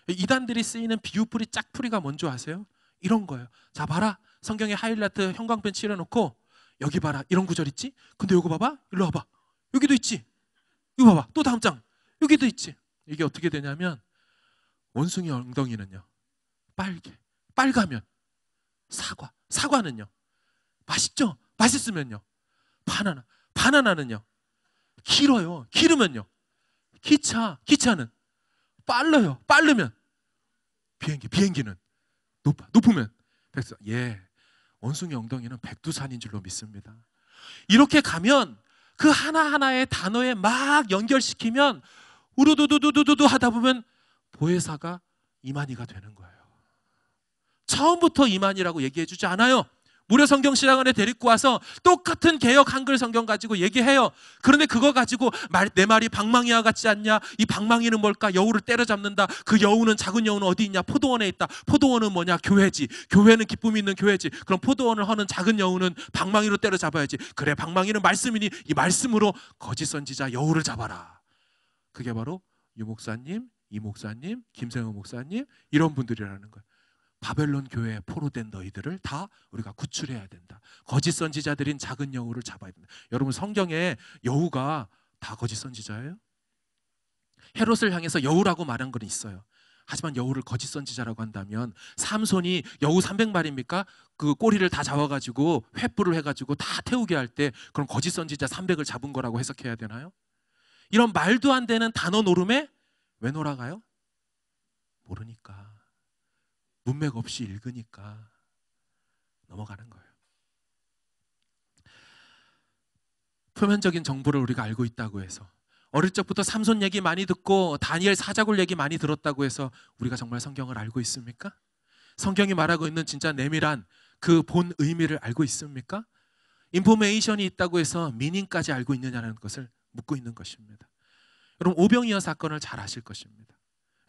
이단들이 쓰이는 비유풀이 짝풀이가 뭔지 아세요? 이런 거예요. 자, 봐라. 성경에 하이라이트 형광펜 칠해놓고 여기 봐라. 이런 구절 있지? 근데 이거 봐봐. 일로 와봐. 여기도 있지? 이거 봐봐. 또 다음 장. 여기도 있지? 이게 어떻게 되냐면 원숭이 엉덩이는요, 빨개. 빨가면 사과. 사과는요, 맛있죠? 맛있으면요, 바나나. 바나나는요, 길어요. 길으면요, 기차. 기차는 빨라요. 빠르면 비행기. 비행기는 높으면 백두산. 예, 원숭이 엉덩이는 백두산인 줄로 믿습니다. 이렇게 가면 그 하나하나의 단어에 막 연결시키면 우르두두두두두 하다 보면 보혜사가 이만희가 되는 거예요. 처음부터 이만희라고 얘기해 주지 않아요. 무료 성경 신학원에 데리고 와서 똑같은 개역 한글 성경 가지고 얘기해요. 그런데 그거 가지고 내 말이 방망이와 같지 않냐? 이 방망이는 뭘까? 여우를 때려잡는다. 그 여우는, 작은 여우는 어디 있냐? 포도원에 있다. 포도원은 뭐냐? 교회지. 교회는 기쁨이 있는 교회지. 그럼 포도원을 허는 작은 여우는 방망이로 때려잡아야지. 그래, 방망이는 말씀이니 이 말씀으로 거짓 선지자 여우를 잡아라. 그게 바로 유 목사님, 이 목사님, 김세호 목사님, 이런 분들이라는 거예요. 바벨론 교회에 포로된 너희들을 다 우리가 구출해야 된다. 거짓 선지자들인 작은 여우를 잡아야 된다. 여러분, 성경에 여우가 다 거짓 선지자예요? 헤롯을 향해서 여우라고 말한 건 있어요. 하지만 여우를 거짓 선지자라고 한다면 삼손이 여우 300마리입니까? 그 꼬리를 다 잡아가지고 횃불을 해가지고 다 태우게 할 때 그럼 거짓 선지자 300을 잡은 거라고 해석해야 되나요? 이런 말도 안 되는 단어 노름에 왜 놀아가요? 모르니까. 문맥 없이 읽으니까 넘어가는 거예요. 표면적인 정보를 우리가 알고 있다고 해서, 어릴 적부터 삼손 얘기 많이 듣고 다니엘 사자굴 얘기 많이 들었다고 해서 우리가 정말 성경을 알고 있습니까? 성경이 말하고 있는 진짜 내밀한 그 본 의미를 알고 있습니까? 인포메이션이 있다고 해서 미닝까지 알고 있느냐는 것을 묻고 있는 것입니다. 여러분, 오병이어 사건을 잘 아실 것입니다.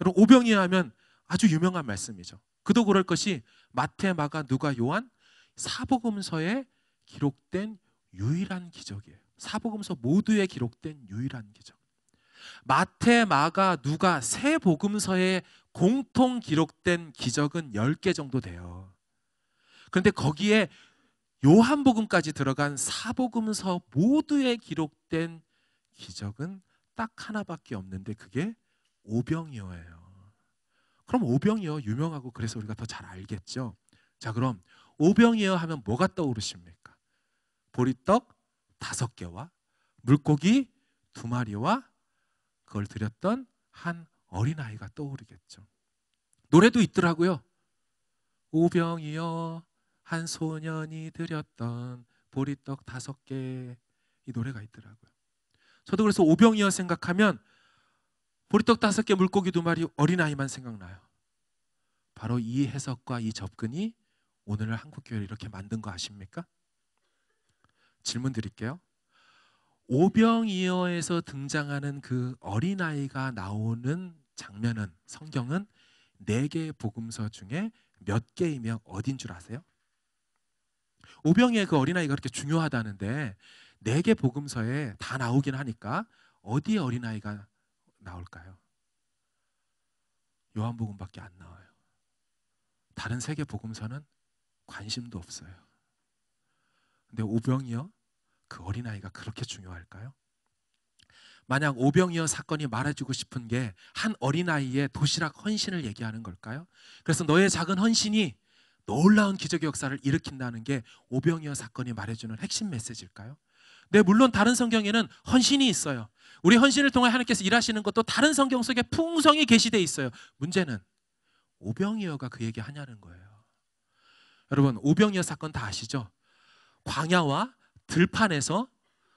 여러분, 오병이어 하면 아주 유명한 말씀이죠. 그도 그럴 것이 마태, 마가, 누가, 요한 사복음서에 기록된 유일한 기적이에요. 사복음서 모두에 기록된 유일한 기적. 마태, 마가, 누가 세 복음서에 공통 기록된 기적은 10개 정도 돼요. 그런데 거기에 요한복음까지 들어간 사복음서 모두에 기록된 기적은 딱 하나밖에 없는데 그게 오병이어예요. 그럼 오병이어 유명하고 그래서 우리가 더 잘 알겠죠. 자, 그럼 오병이어 하면 뭐가 떠오르십니까? 보리떡 5개와 물고기 2마리와 그걸 드렸던 한 어린아이가 떠오르겠죠. 노래도 있더라고요. 오병이어 한 소년이 드렸던 보리떡 5개, 이 노래가 있더라고요. 저도 그래서 오병이어 생각하면 보리떡 5개, 물고기 2마리, 어린아이만 생각나요. 바로 이 해석과 이 접근이 오늘날 한국교회를 이렇게 만든 거 아십니까? 질문 드릴게요. 오병이어에서 등장하는 그 어린아이가 나오는 장면은, 성경은 4개의 복음서 중에 몇 개이며 어딘 줄 아세요? 오병이어의 그 어린아이가 그렇게 중요하다는데 4개 복음서에 다 나오긴 하니까 어디에 어린아이가 나올까요? 요한복음밖에 안 나와요. 다른 3개 복음서는 관심도 없어요. 근데 오병이어 그 어린아이가 그렇게 중요할까요? 만약 오병이어 사건이 말해주고 싶은 게 한 어린아이의 도시락 헌신을 얘기하는 걸까요? 그래서 너의 작은 헌신이 놀라운 기적의 역사를 일으킨다는 게 오병이어 사건이 말해주는 핵심 메시지일까요? 네, 물론 다른 성경에는 헌신이 있어요. 우리 헌신을 통해 하나님께서 일하시는 것도 다른 성경 속에 풍성히 계시되어 있어요. 문제는 오병이어가 그 얘기 하냐는 거예요. 여러분, 오병이어 사건 다 아시죠? 광야와 들판에서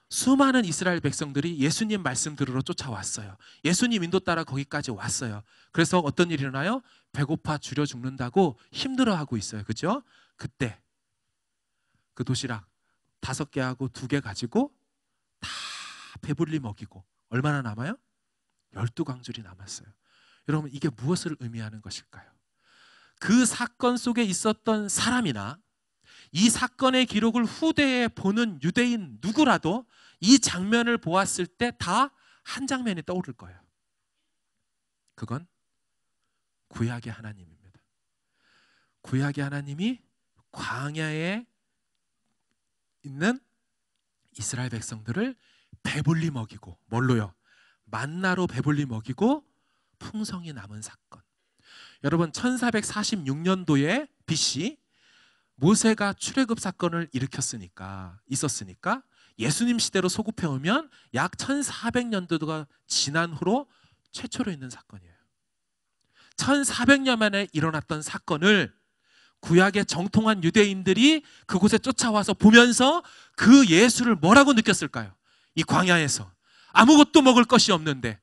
수많은 이스라엘 백성들이 예수님 말씀 들으러 쫓아왔어요. 예수님 인도 따라 거기까지 왔어요. 그래서 어떤 일이 일어나요? 배고파 줄여 죽는다고 힘들어하고 있어요. 그죠? 그때 그 도시락 5개하고 2개 가지고 다 배불리 먹이고 얼마나 남아요? 12광줄이 남았어요. 여러분, 이게 무엇을 의미하는 것일까요? 그 사건 속에 있었던 사람이나 이 사건의 기록을 후대에 보는 유대인 누구라도 이 장면을 보았을 때 다 한 장면이 떠오를 거예요. 그건 구약의 하나님입니다. 구약의 하나님이 광야에 있는 이스라엘 백성들을 배불리 먹이고, 뭘로요? 만나로 배불리 먹이고 풍성이 남은 사건. 여러분, 1446년도에 BC 모세가 출애굽 사건을 있었으니까 예수님 시대로 소급해 오면 약 1400년도가 지난 후로 최초로 있는 사건이에요. 1400년 만에 일어났던 사건을 구약의 정통한 유대인들이 그곳에 쫓아와서 보면서 그 예수를 뭐라고 느꼈을까요? 이 광야에서 아무것도 먹을 것이 없는데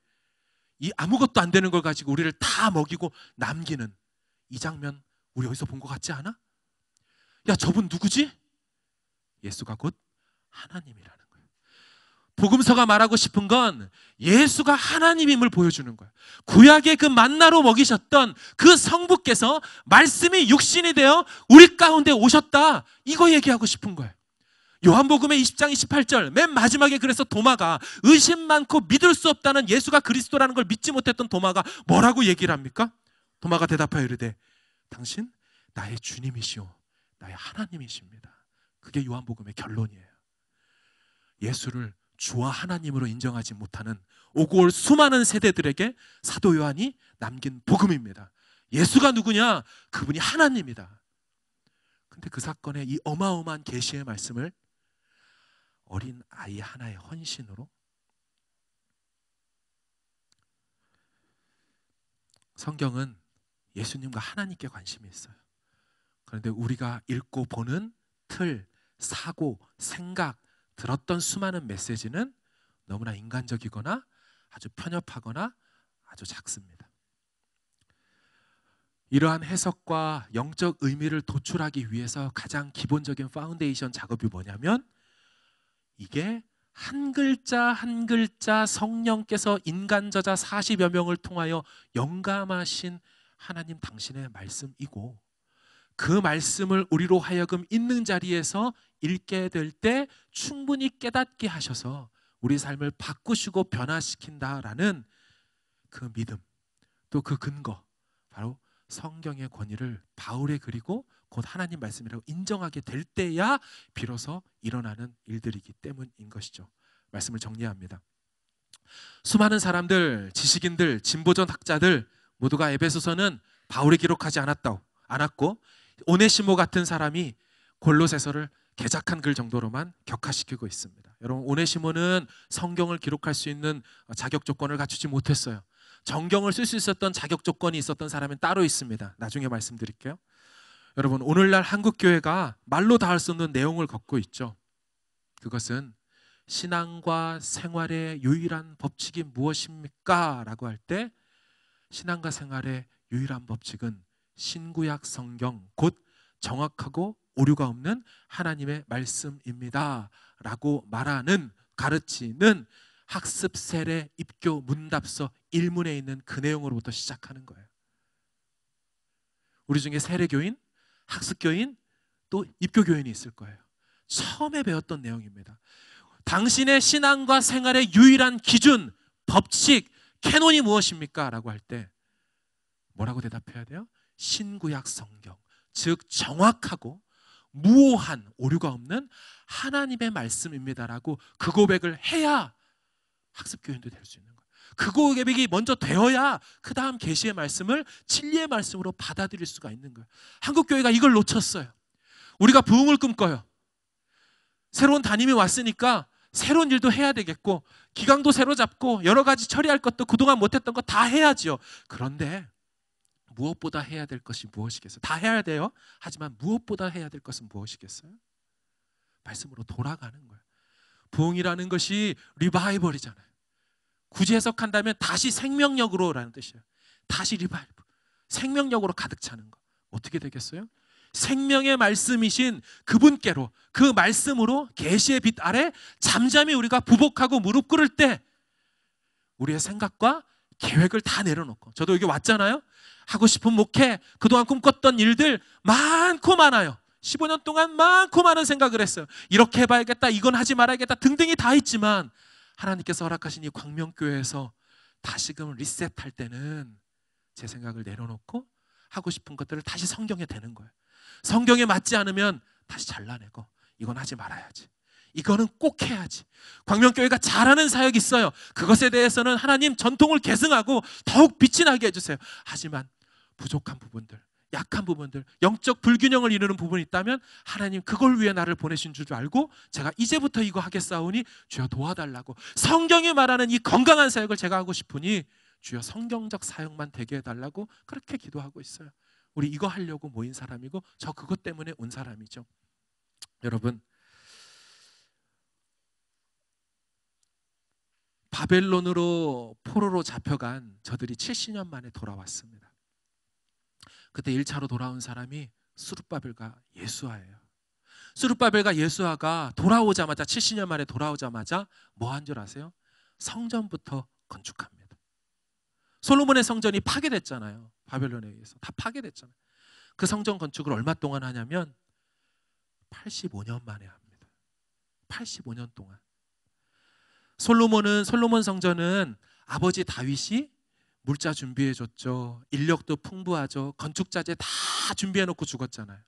이 아무것도 안 되는 걸 가지고 우리를 다 먹이고 남기는 이 장면, 우리 어디서 본 것 같지 않아? 야, 저분 누구지? 예수가 곧 하나님이라는 거예요. 복음서가 말하고 싶은 건 예수가 하나님임을 보여주는 거예요. 구약의 그 만나로 먹이셨던 그 성부께서 말씀이 육신이 되어 우리 가운데 오셨다, 이거 얘기하고 싶은 거예요. 요한복음의 20장 28절 맨 마지막에, 그래서 도마가, 의심 많고 믿을 수 없다는 예수가 그리스도라는 걸 믿지 못했던 도마가 뭐라고 얘기를 합니까? 도마가 대답하여 이르되 당신 나의 주님이시오 나의 하나님이십니다. 그게 요한복음의 결론이에요. 예수를 주와 하나님으로 인정하지 못하는 오고 올 수많은 세대들에게 사도 요한이 남긴 복음입니다. 예수가 누구냐? 그분이 하나님이다. 근데 그 사건의 이 어마어마한 계시의 말씀을 어린 아이 하나의 헌신으로, 성경은 예수님과 하나님께 관심이 있어요. 그런데 우리가 읽고 보는 틀, 사고, 생각, 들었던 수많은 메시지는 너무나 인간적이거나 아주 편협하거나 아주 작습니다. 이러한 해석과 영적 의미를 도출하기 위해서 가장 기본적인 파운데이션 작업이 뭐냐면, 이게 한 글자 한 글자 성령께서 인간 저자 40여 명을 통하여 영감하신 하나님 당신의 말씀이고, 그 말씀을 우리로 하여금 있는 자리에서 읽게 될 때 충분히 깨닫게 하셔서 우리 삶을 바꾸시고 변화시킨다라는 그 믿음, 또 그 근거, 바로 성경의 권위를 바울의 글이고 곧 하나님 말씀이라고 인정하게 될 때야 비로소 일어나는 일들이기 때문인 것이죠. 말씀을 정리합니다. 수많은 사람들, 지식인들, 진보전 학자들 모두가 에베소서는 바울이 기록하지 않았고 오네시모 같은 사람이 골로새서를 개작한 글 정도로만 격화시키고 있습니다. 여러분, 오네시모는 성경을 기록할 수 있는 자격 조건을 갖추지 못했어요. 정경을 쓸 수 있었던 자격 조건이 있었던 사람은 따로 있습니다. 나중에 말씀드릴게요. 여러분, 오늘날 한국교회가 말로 다 할 수 없는 내용을 갖고 있죠. 그것은 신앙과 생활의 유일한 법칙이 무엇입니까? 라고 할 때 신앙과 생활의 유일한 법칙은 신구약 성경, 곧 정확하고 오류가 없는 하나님의 말씀입니다 라고 말하는, 가르치는 학습 세례 입교 문답서 1문에 있는 그 내용으로부터 시작하는 거예요. 우리 중에 세례교인, 학습교인, 또 입교교인이 있을 거예요. 처음에 배웠던 내용입니다. 당신의 신앙과 생활의 유일한 기준, 법칙, 캐논이 무엇입니까? 라고 할 때 뭐라고 대답해야 돼요? 신구약 성경, 즉 정확하고 무오한, 오류가 없는 하나님의 말씀입니다라고 그 고백을 해야 학습교인도 될 수 있는 거예요. 그 고백이 먼저 되어야 그 다음 계시의 말씀을 진리의 말씀으로 받아들일 수가 있는 거예요. 한국교회가 이걸 놓쳤어요. 우리가 부흥을 꿈꿔요. 새로운 담임이 왔으니까 새로운 일도 해야 되겠고, 기강도 새로 잡고 여러 가지 처리할 것도 그동안 못했던 거 다 해야죠. 그런데 무엇보다 해야 될 것이 무엇이겠어요? 다 해야 돼요. 하지만 무엇보다 해야 될 것은 무엇이겠어요? 말씀으로 돌아가는 거예요. 부흥이라는 것이 리바이벌이잖아요. 굳이 해석한다면 다시 생명력으로라는 뜻이에요. 다시 리바이벌, 생명력으로 가득 차는 거. 어떻게 되겠어요? 생명의 말씀이신 그분께로, 그 말씀으로 계시의 빛 아래 잠잠히 우리가 부복하고 무릎 꿇을 때 우리의 생각과 계획을 다 내려놓고, 저도 여기 왔잖아요. 하고 싶은 목회, 그동안 꿈꿨던 일들 많고 많아요. 15년 동안 많고 많은 생각을 했어요. 이렇게 해봐야겠다, 이건 하지 말아야겠다 등등이 다 있지만 하나님께서 허락하신 이 광명교회에서 다시금 리셋할 때는 제 생각을 내려놓고 하고 싶은 것들을 다시 성경에 대는 거예요. 성경에 맞지 않으면 다시 잘라내고, 이건 하지 말아야지, 이거는 꼭 해야지. 광명교회가 잘하는 사역이 있어요. 그것에 대해서는 하나님 전통을 계승하고 더욱 빛이 나게 해주세요. 하지만 부족한 부분들, 약한 부분들, 영적 불균형을 이루는 부분이 있다면 하나님 그걸 위해 나를 보내신 줄 알고 제가 이제부터 이거 하겠사오니 주여 도와달라고, 성경이 말하는 이 건강한 사역을 제가 하고 싶으니 주여 성경적 사역만 되게 해달라고 그렇게 기도하고 있어요. 우리 이거 하려고 모인 사람이고 저 그것 때문에 온 사람이죠. 여러분, 바벨론으로 포로로 잡혀간 저들이 70년 만에 돌아왔습니다. 그때 1차로 돌아온 사람이 스룹바벨과 예수아예요. 스룹바벨과 예수아가 돌아오자마자, 70년 만에 돌아오자마자 뭐 한 줄 아세요? 성전부터 건축합니다. 솔로몬의 성전이 파괴됐잖아요. 바벨론에 의해서 다 파괴됐잖아요. 그 성전 건축을 얼마 동안 하냐면 85년 만에 합니다. 85년 동안. 솔로몬 성전은 아버지 다윗이 물자 준비해 줬죠. 인력도 풍부하죠. 건축자재 다 준비해 놓고 죽었잖아요.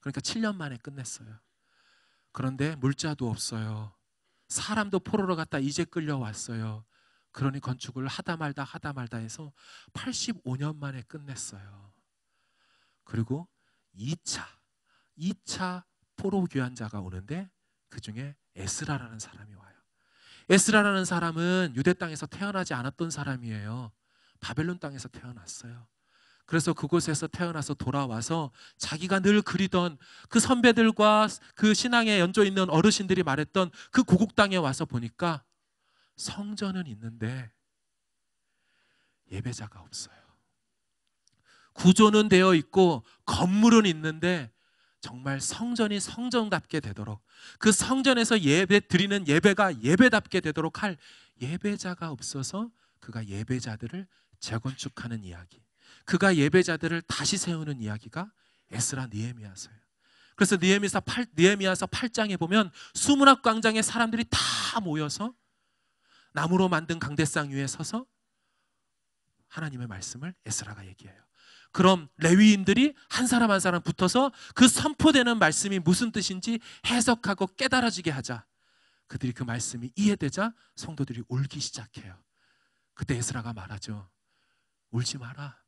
그러니까 7년 만에 끝냈어요. 그런데 물자도 없어요. 사람도 포로로 갔다 이제 끌려왔어요. 그러니 건축을 하다 말다 해서 85년 만에 끝냈어요. 그리고 2차 포로 귀환자가 오는데 그 중에 에스라라는 사람이 와요. 에스라라는 사람은 유대 땅에서 태어나지 않았던 사람이에요. 바벨론 땅에서 태어났어요. 그래서 그곳에서 태어나서 돌아와서 자기가 늘 그리던 그 선배들과 그 신앙에 연조 있는 어르신들이 말했던 그 고국 땅에 와서 보니까 성전은 있는데 예배자가 없어요. 구조는 되어 있고 건물은 있는데 정말 성전이 성전답게 되도록, 그 성전에서 예배 드리는 예배가 예배답게 되도록 할 예배자가 없어서 그가 예배자들을 재건축하는 이야기, 그가 예배자들을 다시 세우는 이야기가 에스라 느헤미야서예요. 그래서 느헤미야서 8장에 보면 수문학 광장에 사람들이 다 모여서 나무로 만든 강대상 위에 서서 하나님의 말씀을 에스라가 얘기해요. 그럼 레위인들이 한 사람 한 사람 붙어서 그 선포되는 말씀이 무슨 뜻인지 해석하고 깨달아지게 하자. 그들이 그 말씀이 이해되자 성도들이 울기 시작해요. 그때 에스라가 말하죠. 울지 마라.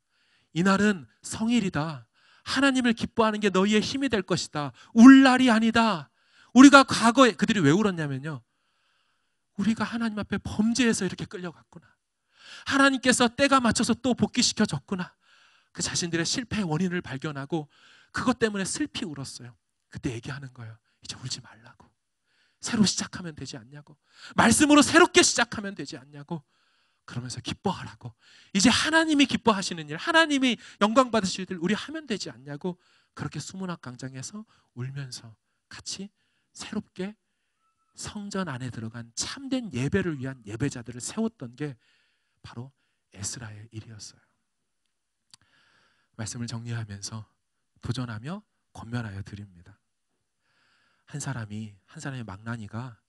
이날은 성일이다. 하나님을 기뻐하는 게 너희의 힘이 될 것이다. 울 날이 아니다. 우리가 과거에, 그들이 왜 울었냐면요, 우리가 하나님 앞에 범죄해서 이렇게 끌려갔구나. 하나님께서 때가 맞춰서 또 복귀시켜 줬구나. 그 자신들의 실패의 원인을 발견하고 그것 때문에 슬피 울었어요. 그때 얘기하는 거예요. 이제 울지 말라고. 새로 시작하면 되지 않냐고. 말씀으로 새롭게 시작하면 되지 않냐고. 그러면서 기뻐하라고. 이제 하나님이 기뻐하시는 일, 하나님이 영광 받으실 일 우리 하면 되지 않냐고. 그렇게 수문학 광장에서 울면서 같이 새롭게 성전 안에 들어간 참된 예배를 위한 예배자들을 세웠던 게 바로 에스라의 일이었어요. 말씀을 정리하면서 도전하며 권면하여 드립니다. 한 사람의 망나니가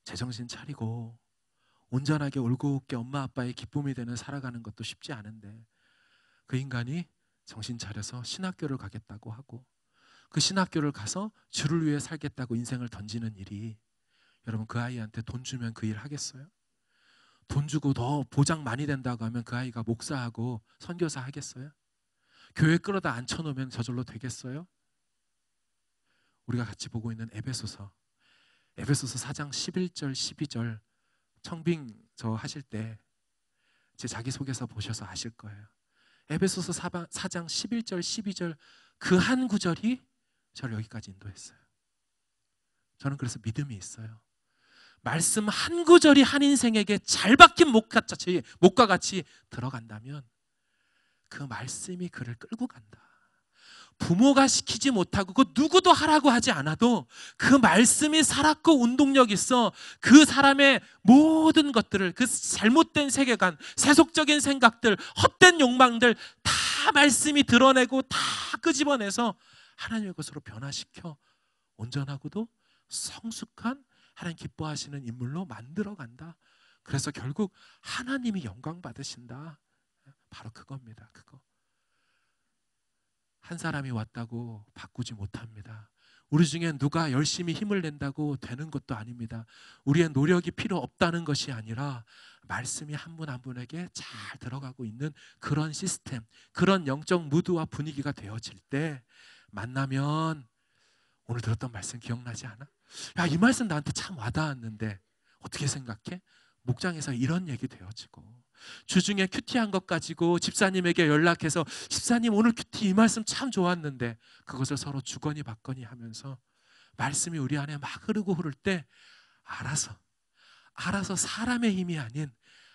제정신 차리고 온전하게 올곧게 엄마 아빠의 기쁨이 되는 살아가는 것도 쉽지 않은데, 그 인간이 정신 차려서 신학교를 가겠다고 하고 그 신학교를 가서 주를 위해 살겠다고 인생을 던지는 일이, 여러분 그 아이한테 돈 주면 그 일 하겠어요? 돈 주고 더 보장 많이 된다고 하면 그 아이가 목사하고 선교사 하겠어요? 교회 끌어다 앉혀놓으면 저절로 되겠어요? 우리가 같이 보고 있는 에베소서 4장 11절 12절 청빙 저 하실 때 제 자기소개서 보셔서 아실 거예요. 에베소서 4장 11절 12절 그 한 구절이 저를 여기까지 인도했어요. 저는 그래서 믿음이 있어요. 말씀 한 구절이 한 인생에게 잘 박힌 목과 같이 들어간다면 그 말씀이 그를 끌고 간다. 부모가 시키지 못하고 그 누구도 하라고 하지 않아도 그 말씀이 살았고 운동력 있어 그 사람의 모든 것들을, 그 잘못된 세계관, 세속적인 생각들, 헛된 욕망들 다 말씀이 드러내고 다 끄집어내서 하나님의 것으로 변화시켜 온전하고도 성숙한 하나님 기뻐하시는 인물로 만들어간다. 그래서 결국 하나님이 영광 받으신다. 바로 그겁니다. 그거. 한 사람이 왔다고 바꾸지 못합니다. 우리 중에 누가 열심히 힘을 낸다고 되는 것도 아닙니다. 우리의 노력이 필요 없다는 것이 아니라 말씀이 한 분 한 분에게 잘 들어가고 있는 그런 시스템, 그런 영적 무드와 분위기가 되어질 때 만나면, 오늘 들었던 말씀 기억나지 않아? 야, 이 말씀 나한테 참 와닿았는데 어떻게 생각해? 목장에서 이런 얘기 되어지고, 주중에 큐티한 것 가지고 집사님에게 연락해서 집사님 오늘 큐티 이 말씀 참 좋았는데, 그것을 서로 주거니 받거니 하면서 말씀이 우리 안에 막 흐르고 흐를 때 알아서 사람의 힘이 아닌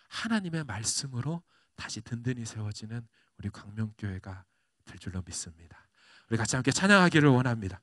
하나님의 말씀으로 다시 든든히 세워지는 우리 광명교회가 될 줄로 믿습니다. 우리 같이 함께 찬양하기를 원합니다.